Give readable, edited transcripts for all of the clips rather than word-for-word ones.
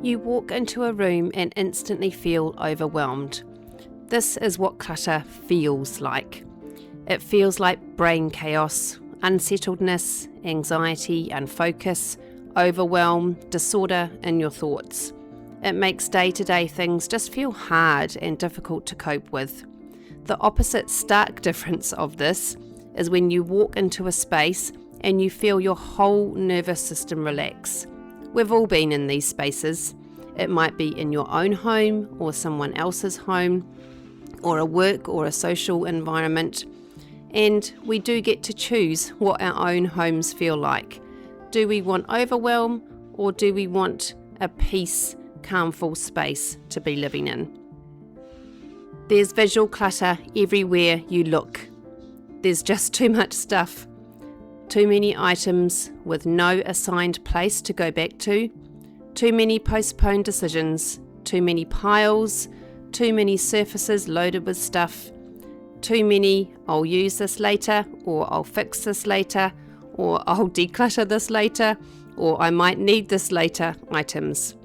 You walk into a room and instantly feel overwhelmed. This is what clutter feels like. It feels like brain chaos, unsettledness, anxiety, unfocus, overwhelm, disorder in your thoughts. It makes day-to-day things just feel hard and difficult to cope with. The opposite stark difference of this is when you walk into a space and you feel your whole nervous system relax. We've all been in these spaces. It might be in your own home or someone else's home, or a work or a social environment. And we do get to choose what our own homes feel like. Do we want overwhelm, or do we want a peace, calmful space to be living in? There's visual clutter everywhere you look. There's just too much stuff. Too many items with no assigned place to go back to. Too many postponed decisions. Too many piles. Too many surfaces loaded with stuff. Too many "I'll use this later," or "I'll fix this later," or "I'll declutter this later," or "I might need this later" items.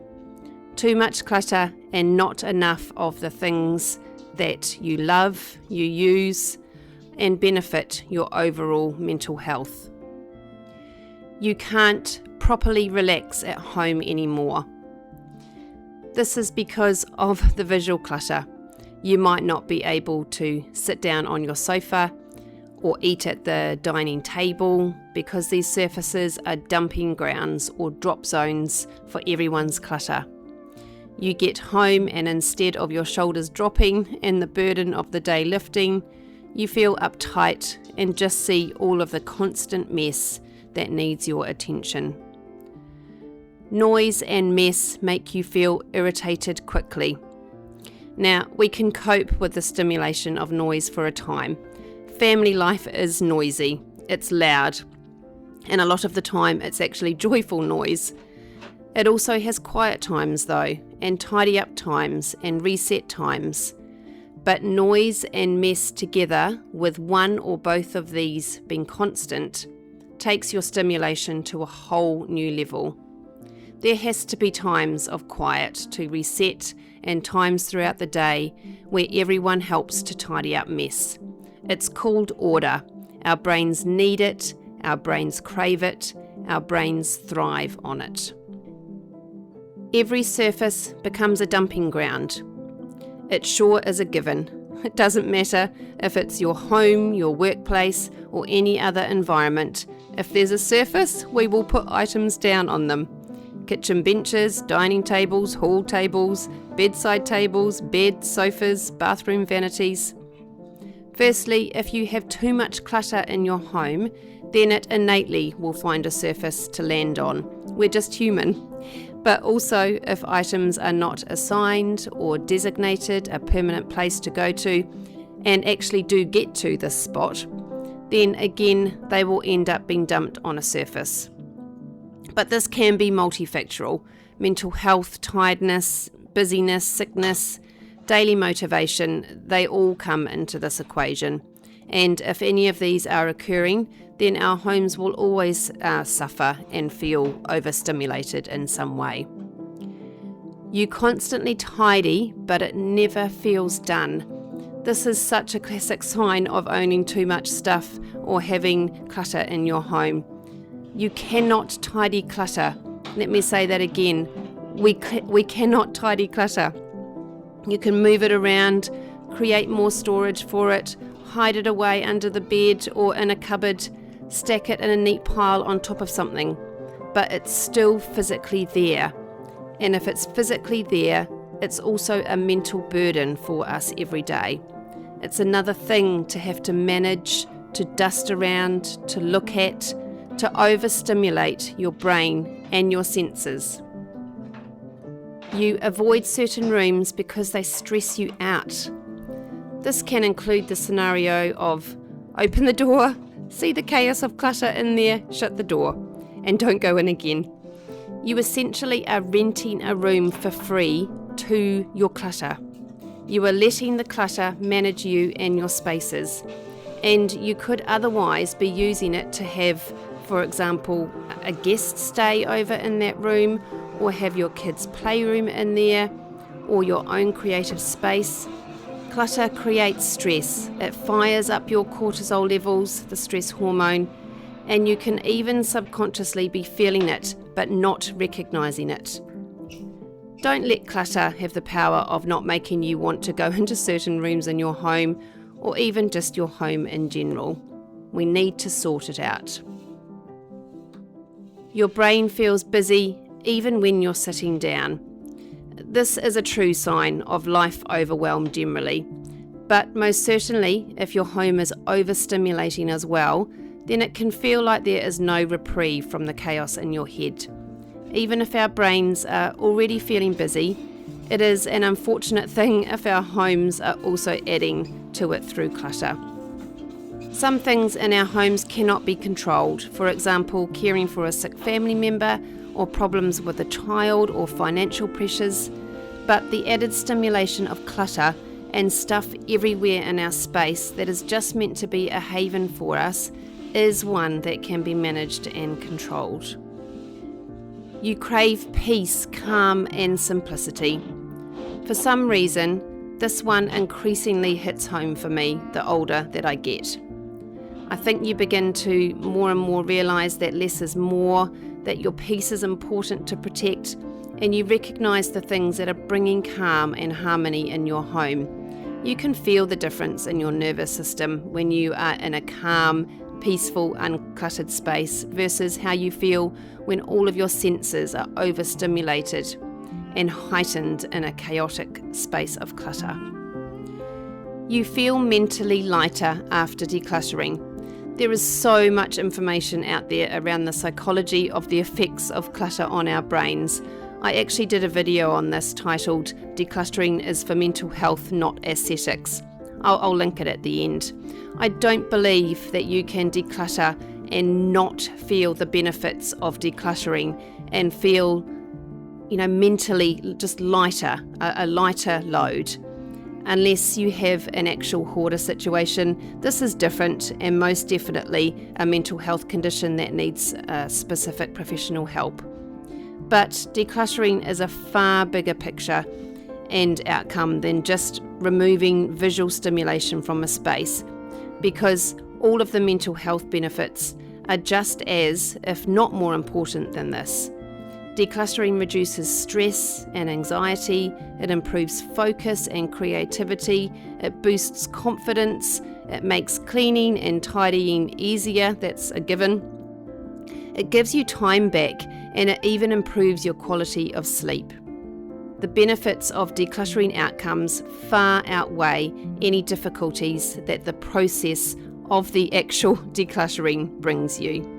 Too much clutter and not enough of the things that you love, you use, and benefit your overall mental health. You can't properly relax at home anymore. This is because of the visual clutter. You might not be able to sit down on your sofa or eat at the dining table because these surfaces are dumping grounds or drop zones for everyone's clutter. You get home and instead of your shoulders dropping and the burden of the day lifting, you feel uptight and just see all of the constant mess that needs your attention. Noise and mess make you feel irritated quickly. Now, we can cope with the stimulation of noise for a time. Family life is noisy, it's loud, and a lot of the time it's actually joyful noise. It also has quiet times though, and tidy up times and reset times. But noise and mess together, with one or both of these being constant, takes your stimulation to a whole new level. There has to be times of quiet to reset and times throughout the day where everyone helps to tidy up mess. It's called order. Our brains need it, our brains crave it, our brains thrive on it. Every surface becomes a dumping ground. It sure is a given. It doesn't matter if it's your home, your workplace, or any other environment. If there's a surface, we will put items down on them. Kitchen benches, dining tables, hall tables, bedside tables, beds, sofas, bathroom vanities. Firstly, if you have too much clutter in your home, then it innately will find a surface to land on. We're just human. But also, if items are not assigned or designated a permanent place to go to, and actually do get to this spot, then again they will end up being dumped on a surface. But this can be multifactorial. Mental health, tiredness, busyness, sickness, daily motivation, they all come into this equation. And if any of these are occurring, then our homes will always suffer and feel overstimulated in some way. You constantly tidy, but it never feels done. This is such a classic sign of owning too much stuff or having clutter in your home. You cannot tidy clutter. Let me say that again. We cannot tidy clutter. You can move it around, create more storage for it, hide it away under the bed or in a cupboard, stack it in a neat pile on top of something, but it's still physically there. And if it's physically there, it's also a mental burden for us every day. It's another thing to have to manage, to dust around, to look at, to overstimulate your brain and your senses. You avoid certain rooms because they stress you out. This can include the scenario of open the door, see the chaos of clutter in there, shut the door, and don't go in again. You essentially are renting a room for free to your clutter. You are letting the clutter manage you and your spaces. And you could otherwise be using it to have, for example, a guest stay over in that room, or have your kids' playroom in there, or your own creative space. Clutter creates stress. It fires up your cortisol levels, the stress hormone, and you can even subconsciously be feeling it, but not recognizing it. Don't let clutter have the power of not making you want to go into certain rooms in your home, or even just your home in general. We need to sort it out. Your brain feels busy even when you're sitting down. This is a true sign of life overwhelm generally, but most certainly if your home is overstimulating as well, then it can feel like there is no reprieve from the chaos in your head. Even if our brains are already feeling busy, it is an unfortunate thing if our homes are also adding to it through clutter. Some things in our homes cannot be controlled, for example, caring for a sick family member or problems with a child or financial pressures, but the added stimulation of clutter and stuff everywhere in our space that is just meant to be a haven for us is one that can be managed and controlled. You crave peace, calm and simplicity. For some reason, this one increasingly hits home for me the older that I get. I think you begin to more and more realise that less is more, that your peace is important to protect, and you recognise the things that are bringing calm and harmony in your home. You can feel the difference in your nervous system when you are in a calm, peaceful, uncluttered space versus how you feel when all of your senses are overstimulated and heightened in a chaotic space of clutter. You feel mentally lighter after decluttering. There is so much information out there around the psychology of the effects of clutter on our brains. I actually did a video on this titled Decluttering is for Mental Health, Not Aesthetics. I'll link it at the end. I don't believe that you can declutter and not feel the benefits of decluttering and feel, mentally just lighter, a lighter load. Unless you have an actual hoarder situation, this is different and most definitely a mental health condition that needs specific professional help. But decluttering is a far bigger picture and outcome than just removing visual stimulation from a space, because all of the mental health benefits are just as, if not more important than this. Decluttering reduces stress and anxiety, it improves focus and creativity, it boosts confidence, it makes cleaning and tidying easier, that's a given. It gives you time back and it even improves your quality of sleep. The benefits of decluttering outcomes far outweigh any difficulties that the process of the actual decluttering brings you.